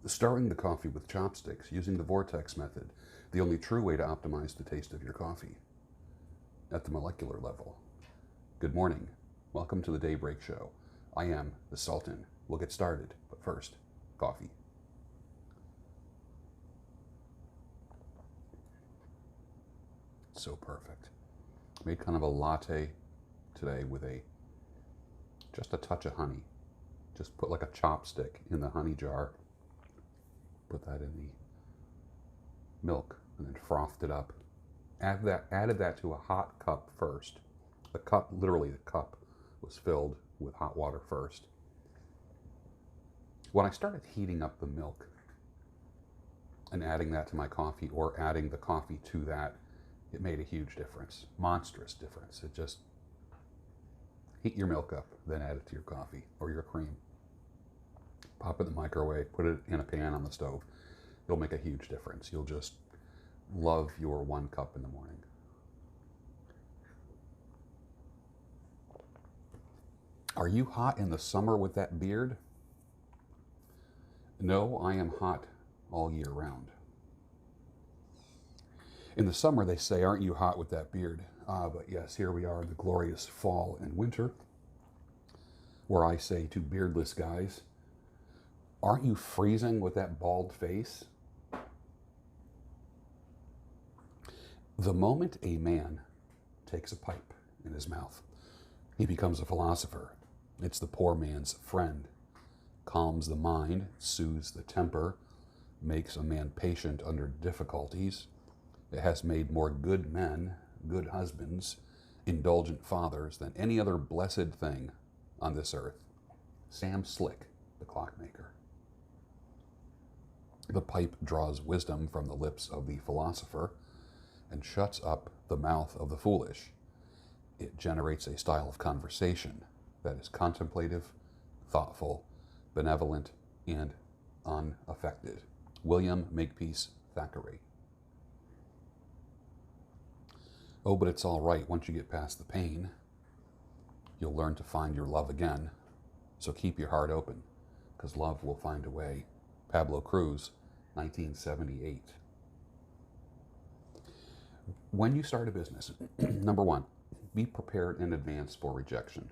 Stirring the coffee with chopsticks using the vortex method, the only true way to optimize the taste of your coffee at the molecular level. Good morning. Welcome to the Daybreak Show. I am the Sultan. We'll get started, but first, coffee. So perfect. Made kind of a latte today with just a touch of honey. Just put like a chopstick in the honey jar. Put that in the milk and then frothed it up. Added that to a hot cup first. The cup, literally the cup, was filled with hot water first. When I started heating up the milk and adding that to my coffee, or adding the coffee to that, it made a huge difference. Monstrous difference. It just, heat your milk up, then add it to your coffee or your cream. Pop it in the microwave, put it in a pan on the stove. It'll make a huge difference. You'll just love your 1 cup in the morning. Are you hot in the summer with that beard? No, I am hot all year round. In the summer, they say, aren't you hot with that beard? But yes, here we are in the glorious fall and winter, where I say to beardless guys, aren't you freezing with that bald face? The moment a man takes a pipe in his mouth, he becomes a philosopher. It's the poor man's friend. Calms the mind, soothes the temper, makes a man patient under difficulties. It has made more good men, good husbands, indulgent fathers than any other blessed thing on this earth. Sam Slick, the clockmaker. The pipe draws wisdom from the lips of the philosopher and shuts up the mouth of the foolish. It generates a style of conversation that is contemplative, thoughtful, benevolent, and unaffected. William Makepeace Thackeray. Oh, but it's all right. Once you get past the pain, you'll learn to find your love again. So keep your heart open, because love will find a way. Pablo Cruz, 1978. When you start a business, number one, be prepared in advance for rejection.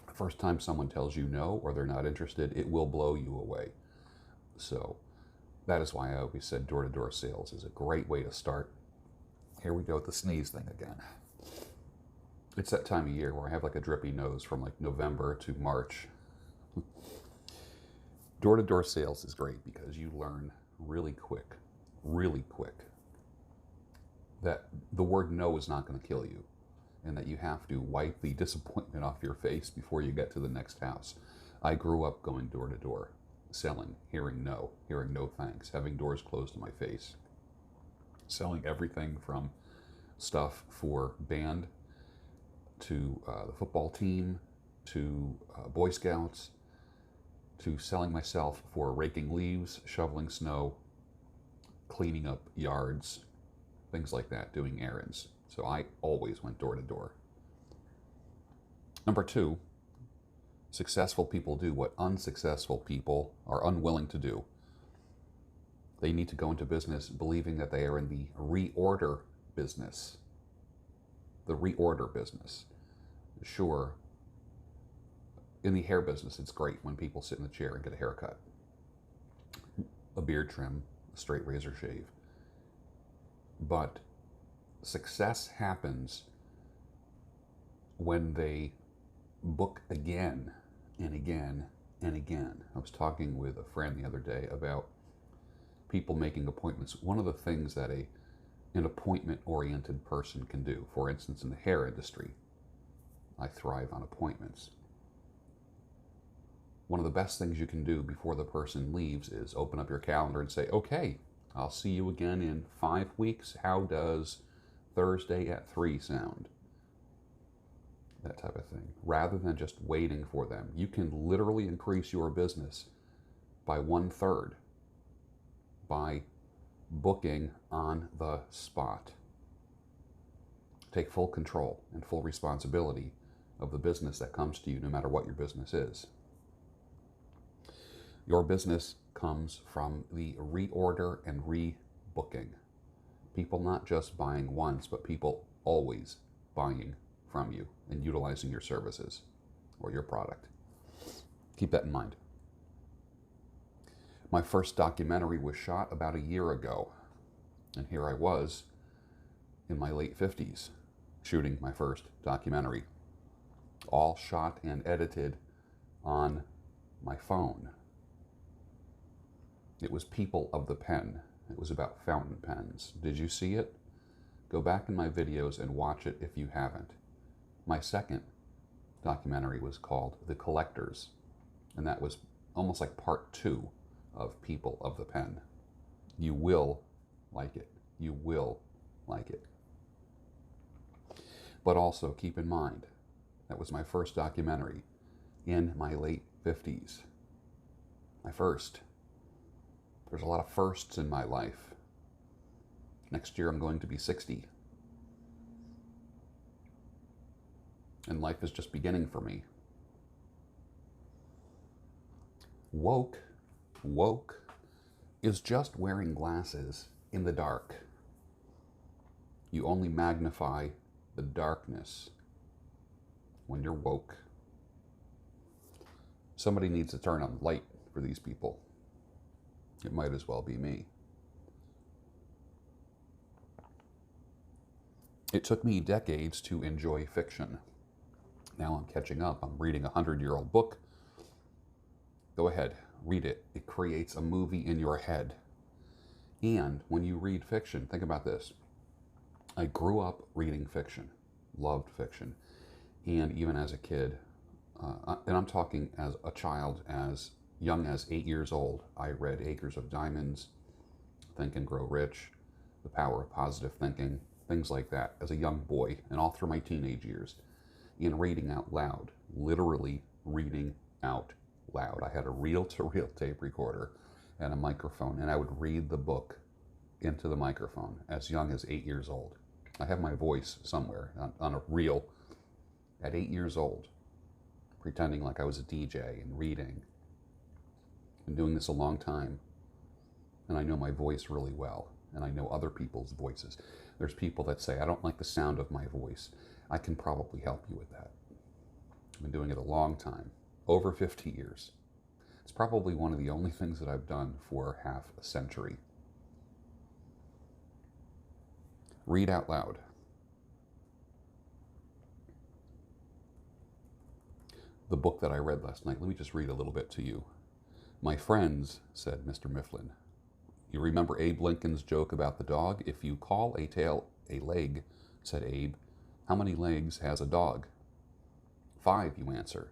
The first time someone tells you no or they're not interested, it will blow you away. So that is why I always said door-to-door sales is a great way to start. Here we go with the sneeze thing again. It's that time of year where I have like a drippy nose from like November to March. Door-to-door sales is great because you learn really quick, that the word no is not going to kill you, and that you have to wipe the disappointment off your face before you get to the next house. I grew up going door to door, selling, hearing no thanks, having doors closed in my face, selling everything from stuff for band to the football team to Boy Scouts to selling myself for raking leaves, shoveling snow, cleaning up yards, things like that, doing errands. So I always went door to door. Number two, successful people do what unsuccessful people are unwilling to do. They need to go into business believing that they are in the reorder business. The reorder business. Sure, in the hair business, it's great when people sit in the chair and get a haircut, a beard trim, a straight razor shave. But success happens when they book again and again and again. I was talking with a friend the other day about people making appointments. One of the things that an appointment-oriented person can do, for instance, in the hair industry, I thrive on appointments. One of the best things you can do before the person leaves is open up your calendar and say, okay, I'll see you again in 5 weeks. How does Thursday at 3 sound? That type of thing. Rather than just waiting for them. You can literally increase your business by 1/3 by booking on the spot. Take full control and full responsibility of the business that comes to you, no matter what your business is. Your business comes from the reorder and rebooking. People not just buying once, but people always buying from you and utilizing your services or your product. Keep that in mind. My first documentary was shot about a year ago, and here I was in my late 50s shooting my first documentary, all shot and edited on my phone. It was People of the Pen. It was about fountain pens. Did you see it? Go back in my videos and watch it if you haven't. My second documentary was called The Collectors, and that was almost like part 2 of People of the Pen. You will like it. You will like it. But also keep in mind, that was my first documentary in my late 50s. My first. There's a lot of firsts in my life. Next year I'm going to be 60. And life is just beginning for me. Woke is just wearing glasses in the dark. You only magnify the darkness when you're woke. Somebody needs to turn on the light for these people. It might as well be me. It took me decades to enjoy fiction. Now I'm catching up. I'm reading a 100-year-old book. Go ahead, read it. It creates a movie in your head. And when you read fiction, think about this. I grew up reading fiction, loved fiction. And even as a kid, and I'm talking as a child, as young as 8 years old, I read Acres of Diamonds, Think and Grow Rich, The Power of Positive Thinking, things like that as a young boy and all through my teenage years. In reading out loud, literally reading out loud. I had a reel-to-reel tape recorder and a microphone, and I would read the book into the microphone as young as 8 years old. I have my voice somewhere on a reel at 8 years old, pretending like I was a DJ and reading. I've been doing this a long time, and I know my voice really well, and I know other people's voices. There's people that say, I don't like the sound of my voice. I can probably help you with that. I've been doing it a long time, over 50 years. It's probably one of the only things that I've done for half a century. Read out loud. The book that I read last night, let me just read a little bit to you. My friends, said Mr. Mifflin. You remember Abe Lincoln's joke about the dog? If you call a tail a leg, said Abe, how many legs has a dog? 5, you answer.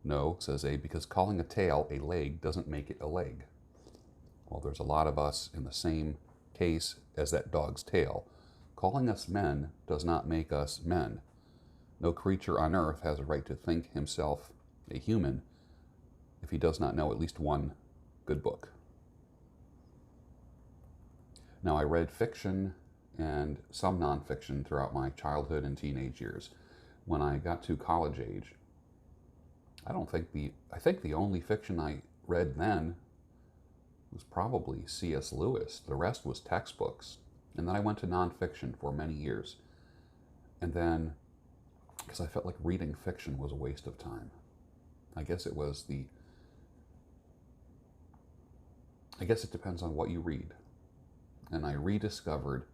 No, says Abe, because calling a tail a leg doesn't make it a leg. Well, there's a lot of us in the same case as that dog's tail. Calling us men does not make us men. No creature on earth has a right to think himself a human if he does not know at least one good book. Now, I read fiction and some nonfiction throughout my childhood and teenage years. When I got to college age, I think the only fiction I read then was probably C.S. Lewis. The rest was textbooks. And then I went to nonfiction for many years. And then, because I felt like reading fiction was a waste of time. I guess it depends on what you read. And I rediscovered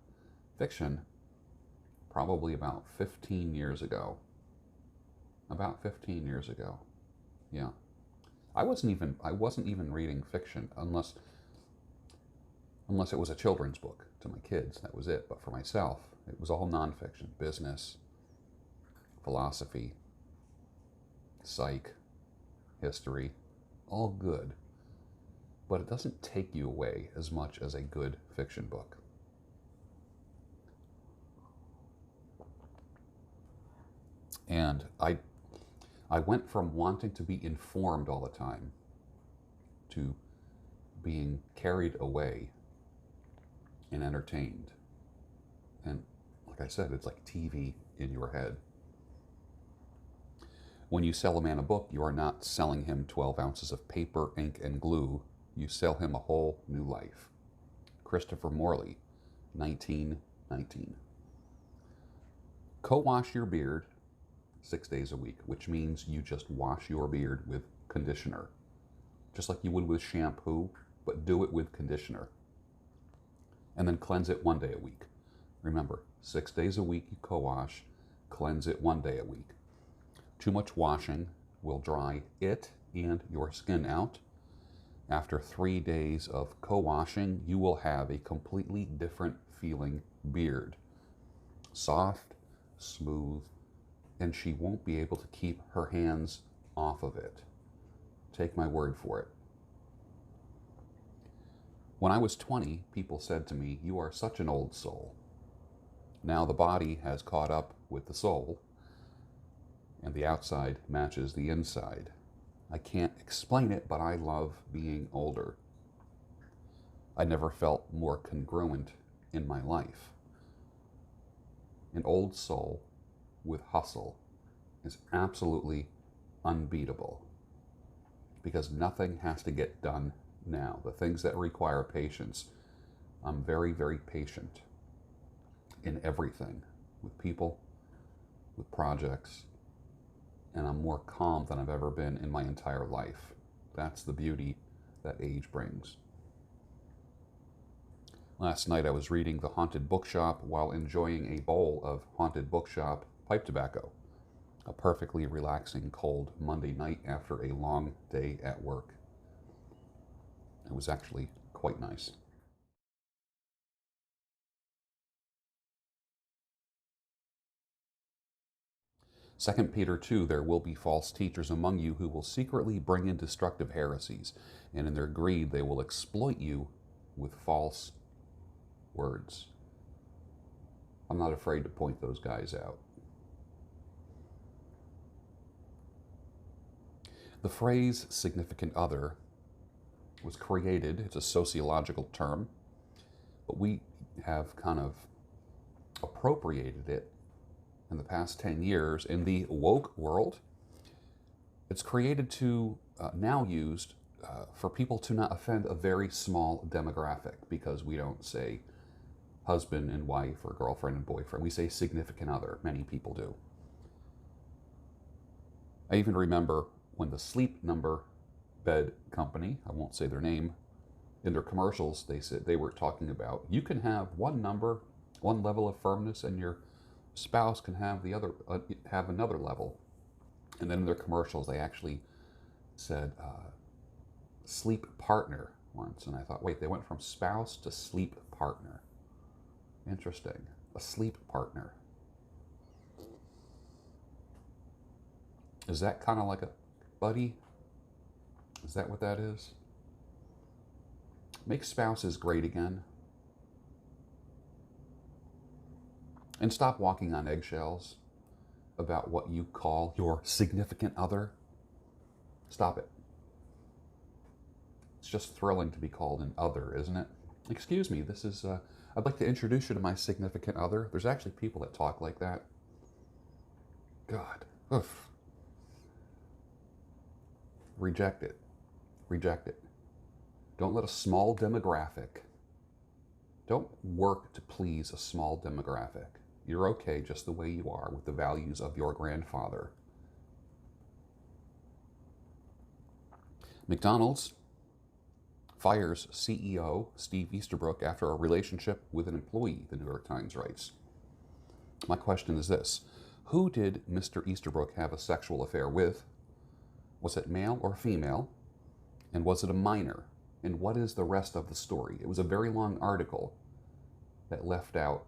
fiction probably about 15 years ago. About 15 years ago. Yeah. I wasn't even reading fiction unless it was a children's book to my kids. That was it. But for myself, it was all nonfiction, business, philosophy, psych, history, all good. But it doesn't take you away as much as a good fiction book. And I went from wanting to be informed all the time to being carried away and entertained. And like I said, it's like TV in your head. When you sell a man a book, you are not selling him 12 ounces of paper, ink, and glue you sell him a whole new life. Christopher Morley, 1919. Co-wash your beard 6 days a week, which means you just wash your beard with conditioner, just like you would with shampoo, but do it with conditioner. And then cleanse it 1 day a week. Remember, 6 days a week you co-wash, cleanse it 1 day a week. Too much washing will dry it and your skin out. After 3 days of co-washing, you will have a completely different feeling beard. Soft, smooth, and she won't be able to keep her hands off of it. Take my word for it. When I was 20, people said to me, "You are such an old soul." Now the body has caught up with the soul, and the outside matches the inside. I can't explain it, but I love being older. I never felt more congruent in my life. An old soul with hustle is absolutely unbeatable because nothing has to get done now. The things that require patience, I'm very, very patient in everything, with people, with projects, and I'm more calm than I've ever been in my entire life. That's the beauty that age brings. Last night I was reading The Haunted Bookshop while enjoying a bowl of Haunted Bookshop pipe tobacco. A perfectly relaxing cold Monday night after a long day at work. It was actually quite nice. 2 Peter 2, there will be false teachers among you who will secretly bring in destructive heresies, and in their greed they will exploit you with false words. I'm not afraid to point those guys out. The phrase significant other was created, it's a sociological term, but we have kind of appropriated it in the past 10 years in the woke world. It's created to, now used for people to not offend a very small demographic, because we don't say husband and wife or girlfriend and boyfriend. We say significant other. Many people do. I even remember when the Sleep Number bed company, I won't say their name, in their commercials, they said they were talking about you can have one number, one level of firmness, and your spouse can have the other, have another level. And then in their commercials, they actually said sleep partner once, and I thought, wait, they went from spouse to sleep partner. Interesting. A sleep partner. Is that kind of like a buddy? Is that what that is? Make spouses great again. And stop walking on eggshells about what you call your significant other. Stop it. It's just thrilling to be called an other, isn't it? Excuse me, this is, I'd like to introduce you to my significant other. There's actually people that talk like that. God. Oof. Reject it. Reject it. Don't let a small demographic, don't work to please a small demographic. You're okay just the way you are with the values of your grandfather. McDonald's fires CEO Steve Easterbrook after a relationship with an employee, the New York Times writes. My question is this: who did Mr. Easterbrook have a sexual affair with? Was it male or female? And was it a minor? And what is the rest of the story? It was a very long article that left out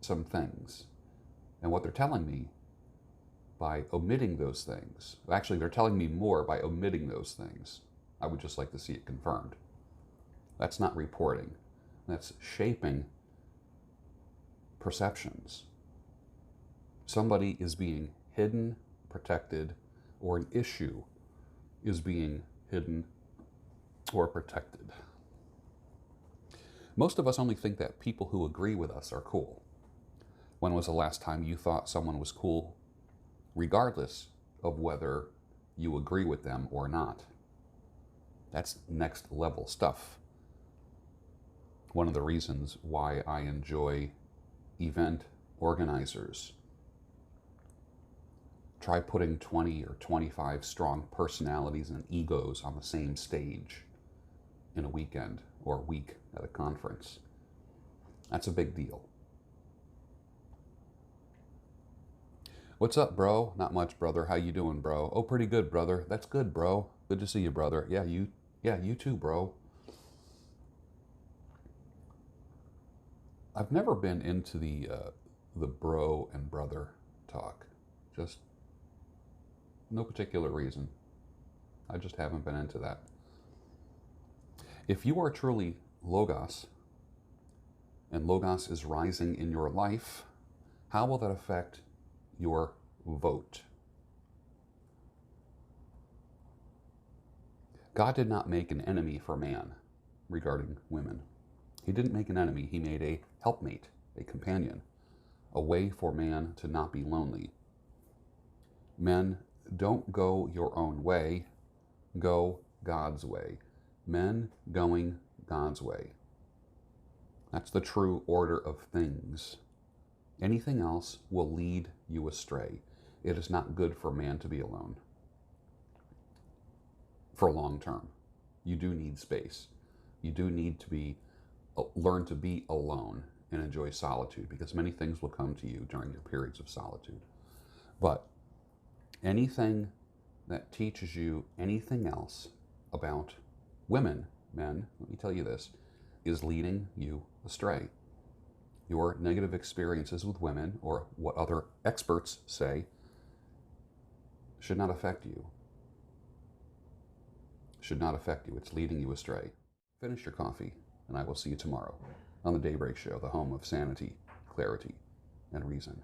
some things. And what they're telling me by omitting those things, actually they're telling me more by omitting those things. I would just like to see it confirmed. That's not reporting. That's shaping perceptions. Somebody is being hidden, protected, or an issue is being hidden or protected. Most of us only think that people who agree with us are cool. When was the last time you thought someone was cool, regardless of whether you agree with them or not? That's next level stuff. One of the reasons why I enjoy event organizers. Try putting 20 or 25 strong personalities and egos on the same stage in a weekend or week at a conference. That's a big deal. What's up, bro? Not much, brother. How you doing, bro? Oh, pretty good, brother. That's good, bro. Good to see you, brother. Yeah, you too, bro. I've never been into the bro and brother talk. Just no particular reason. I just haven't been into that. If you are truly Logos, and Logos is rising in your life, how will that affect your vote? God did not make an enemy for man regarding women. He didn't make an enemy. He made a helpmate, a companion, a way for man to not be lonely. Men, don't go your own way. Go God's way. Men going God's way. That's the true order of things. Anything else will lead you astray. It is not good for man to be alone for long term. You do need space. You do need to learn to be alone and enjoy solitude, because many things will come to you during your periods of solitude. But anything that teaches you anything else about women, men, let me tell you this, is leading you astray. Your negative experiences with women, or what other experts say, should not affect you. Should not affect you. It's leading you astray. Finish your coffee, and I will see you tomorrow on the Daybreak Show, the home of sanity, clarity, and reason.